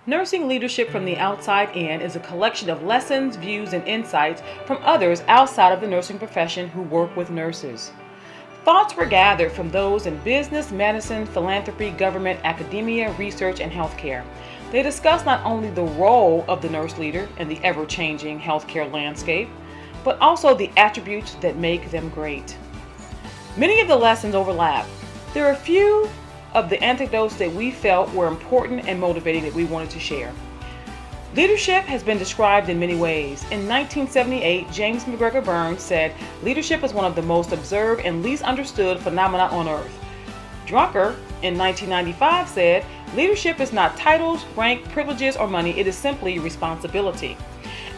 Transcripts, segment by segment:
Nursing Leadership from the Outside In is a collection of lessons, views, and insights from others outside of the nursing profession who work with nurses. Thoughts were gathered from those in business, medicine, philanthropy, government, academia, research, and healthcare. They discuss not only the role of the nurse leader in the ever-changing healthcare landscape, but also the attributes that make them great. Many of the lessons overlap. There are a few of the anecdotes that we felt were important and motivating that we wanted to share. Leadership has been described in many ways. In 1978, James McGregor Burns said, "Leadership is one of the most observed and least understood phenomena on earth." Drucker, in 1995, said, "Leadership is not titles, rank, privileges, or money, it is simply responsibility."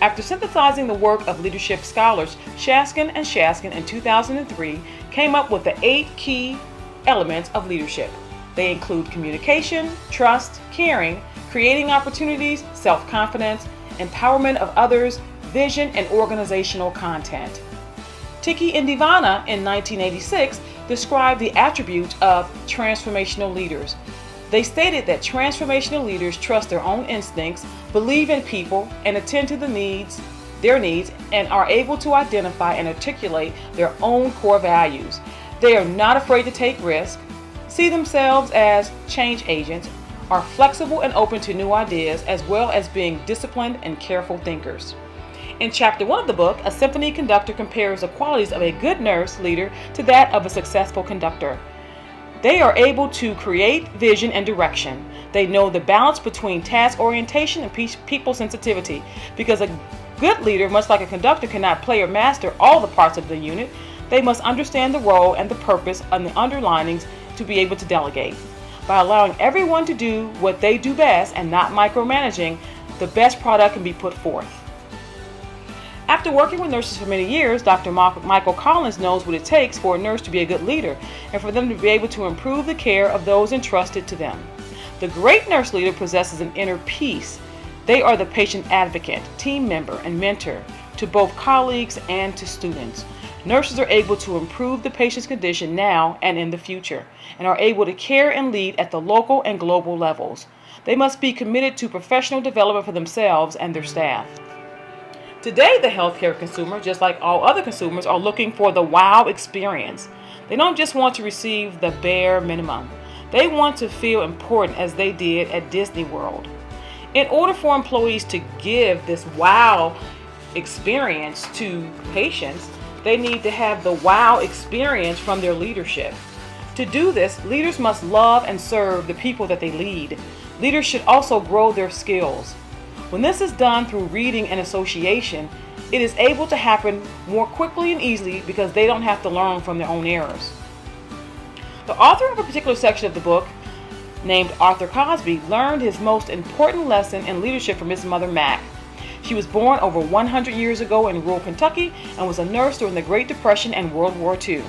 After synthesizing the work of leadership scholars, Shaskin and Shaskin in 2003 came up with the 8 key elements of leadership. They include communication, trust, caring, creating opportunities, self-confidence, empowerment of others, vision, and organizational content. Tiki Indivana in 1986 described the attributes of transformational leaders. They stated that transformational leaders trust their own instincts, believe in people, and attend to their needs, and are able to identify and articulate their own core values. They are not afraid to take risks, see themselves as change agents, are flexible and open to new ideas, as well as being disciplined and careful thinkers. In Chapter 1 of the book, a symphony conductor compares the qualities of a good nurse leader to that of a successful conductor. They are able to create vision and direction. They know the balance between task orientation and people sensitivity, because a good leader, much like a conductor, cannot play or master all the parts of the unit. They must understand the role and the purpose and the underlinings to be able to delegate. By allowing everyone to do what they do best and not micromanaging, the best product can be put forth. After working with nurses for many years, Dr. Michael Collins knows what it takes for a nurse to be a good leader and for them to be able to improve the care of those entrusted to them. The great nurse leader possesses an inner peace. They are the patient advocate, team member, and mentor to both colleagues and to students. Nurses are able to improve the patient's condition now and in the future, and are able to care and lead at the local and global levels. They must be committed to professional development for themselves and their staff. Today, the healthcare consumer, just like all other consumers, are looking for the wow experience. They don't just want to receive the bare minimum. They want to feel important as they did at Disney World. In order for employees to give this wow experience to patients, they need to have the wow experience from their leadership. To do this, leaders must love and serve the people that they lead. Leaders should also grow their skills. When this is done through reading and association, it is able to happen more quickly and easily because they don't have to learn from their own errors. The author of a particular section of the book, named Arthur Cosby, learned his most important lesson in leadership from his mother, Mac. She was born over 100 years ago in rural Kentucky and was a nurse during the Great Depression and World War II.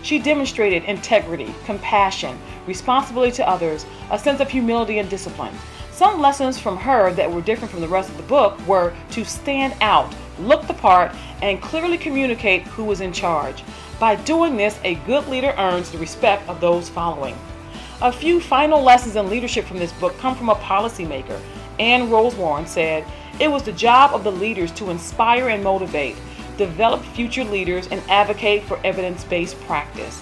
She demonstrated integrity, compassion, responsibility to others, a sense of humility and discipline. Some lessons from her that were different from the rest of the book were to stand out, look the part, and clearly communicate who was in charge. By doing this, a good leader earns the respect of those following. A few final lessons in leadership from this book come from a policymaker. Anne Rose Warren said, "It was the job of the leaders to inspire and motivate, develop future leaders, and advocate for evidence-based practice."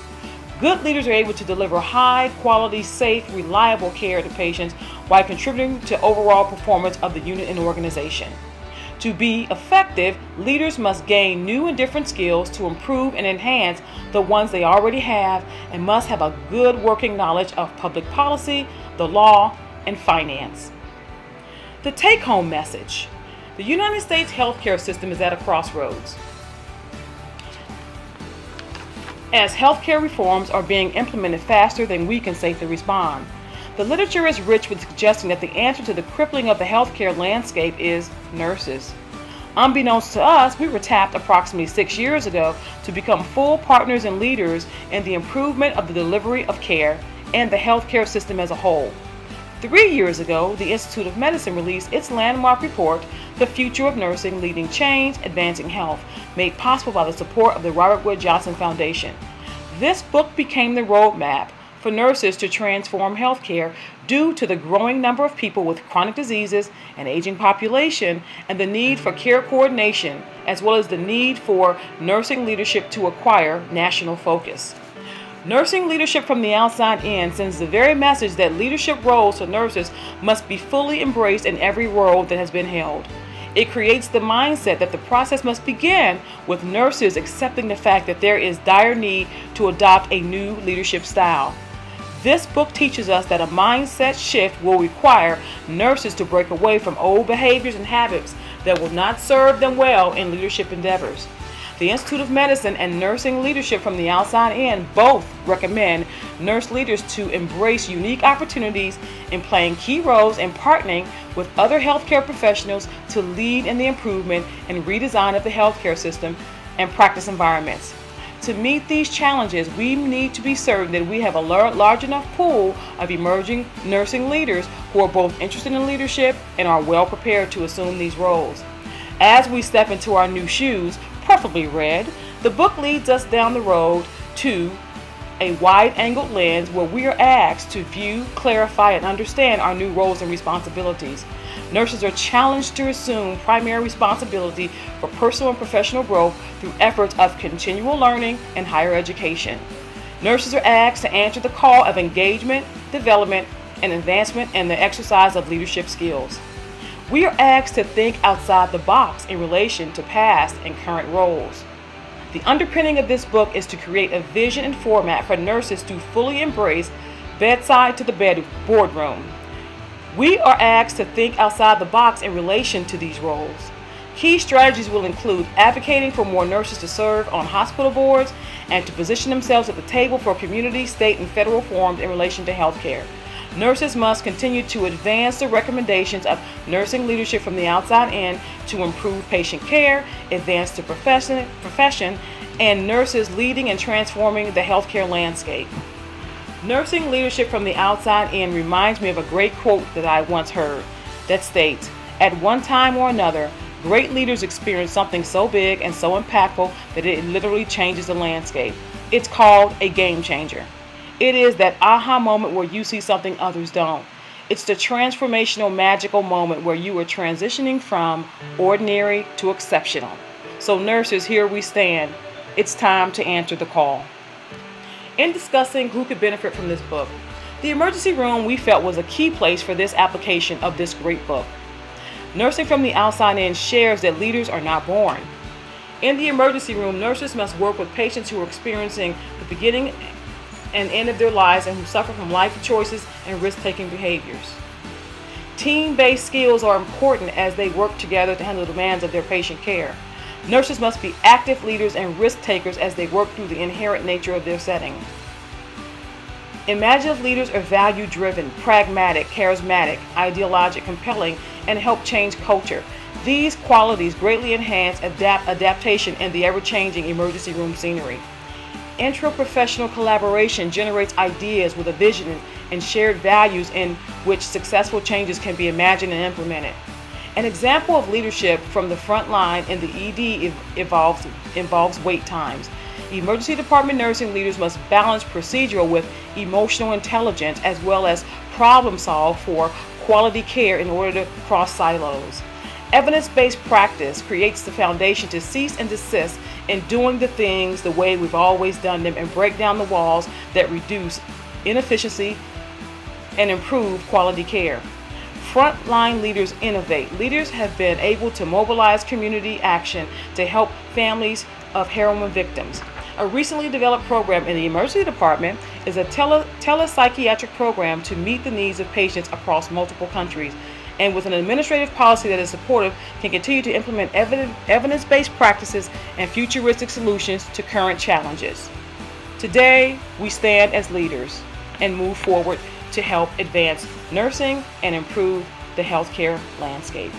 Good leaders are able to deliver high-quality, safe, reliable care to patients while contributing to overall performance of the unit and organization. To be effective, leaders must gain new and different skills to improve and enhance the ones they already have, and must have a good working knowledge of public policy, the law, and finance. The take-home message: the United States healthcare system is at a crossroads. As healthcare reforms are being implemented faster than we can safely respond. The literature is rich with suggesting that the answer to the crippling of the healthcare landscape is nurses. Unbeknownst to us, we were tapped approximately 6 years ago to become full partners and leaders in the improvement of the delivery of care and the healthcare system as a whole. 3 years ago, the Institute of Medicine released its landmark report, The Future of Nursing, Leading Change, Advancing Health, made possible by the support of the Robert Wood Johnson Foundation. This book became the roadmap for nurses to transform healthcare due to the growing number of people with chronic diseases, an aging population, and the need for care coordination, as well as the need for nursing leadership to acquire national focus. Nursing leadership from the outside in sends the very message that leadership roles for nurses must be fully embraced in every role that has been held. It creates the mindset that the process must begin with nurses accepting the fact that there is dire need to adopt a new leadership style. This book teaches us that a mindset shift will require nurses to break away from old behaviors and habits that will not serve them well in leadership endeavors. The Institute of Medicine and Nursing Leadership from the Outside In both recommend nurse leaders to embrace unique opportunities in playing key roles and partnering with other healthcare professionals to lead in the improvement and redesign of the healthcare system and practice environments. To meet these challenges, we need to be certain that we have a large enough pool of emerging nursing leaders who are both interested in leadership and are well prepared to assume these roles. As we step into our new shoes, preferably red, the book leads us down the road to a wide-angled lens where we are asked to view, clarify, and understand our new roles and responsibilities. Nurses are challenged to assume primary responsibility for personal and professional growth through efforts of continual learning and higher education. Nurses are asked to answer the call of engagement, development, and advancement in the exercise of leadership skills. We are asked to think outside the box in relation to past and current roles. The underpinning of this book is to create a vision and format for nurses to fully embrace bedside to the boardroom. We are asked to think outside the box in relation to these roles. Key strategies will include advocating for more nurses to serve on hospital boards and to position themselves at the table for community, state, and federal forums in relation to healthcare. Nurses must continue to advance the recommendations of nursing leadership from the outside in to improve patient care, advance the profession, and nurses leading and transforming the healthcare landscape. Nursing leadership from the outside in reminds me of a great quote that I once heard that states, "At one time or another, great leaders experience something so big and so impactful that it literally changes the landscape. It's called a game changer." It is that aha moment where you see something others don't. It's the transformational, magical moment where you are transitioning from ordinary to exceptional. So nurses, here we stand. It's time to answer the call. In discussing who could benefit from this book, the emergency room we felt was a key place for this application of this great book. Nursing from the outside in shares that leaders are not born. In the emergency room, nurses must work with patients who are experiencing the beginning and end of their lives and who suffer from life choices and risk-taking behaviors. Team-based skills are important as they work together to handle the demands of their patient care. Nurses must be active leaders and risk takers as they work through the inherent nature of their setting. Imaginative leaders are value-driven, pragmatic, charismatic, ideologic, compelling, and help change culture. These qualities greatly enhance adaptation in the ever-changing emergency room scenery. Intraprofessional collaboration generates ideas with a vision and shared values in which successful changes can be imagined and implemented. An example of leadership from the front line in the ED involves wait times. Emergency department nursing leaders must balance procedural with emotional intelligence as well as problem solve for quality care in order to cross silos. Evidence-based practice creates the foundation to cease and desist in doing the things the way we've always done them and break down the walls that reduce inefficiency and improve quality care. Frontline leaders innovate. Leaders have been able to mobilize community action to help families of heroin victims. A recently developed program in the emergency department is a telepsychiatric program to meet the needs of patients across multiple countries, and with an administrative policy that is supportive, can continue to implement evidence-based practices and futuristic solutions to current challenges. Today, we stand as leaders and move forward to help advance nursing and improve the healthcare landscape.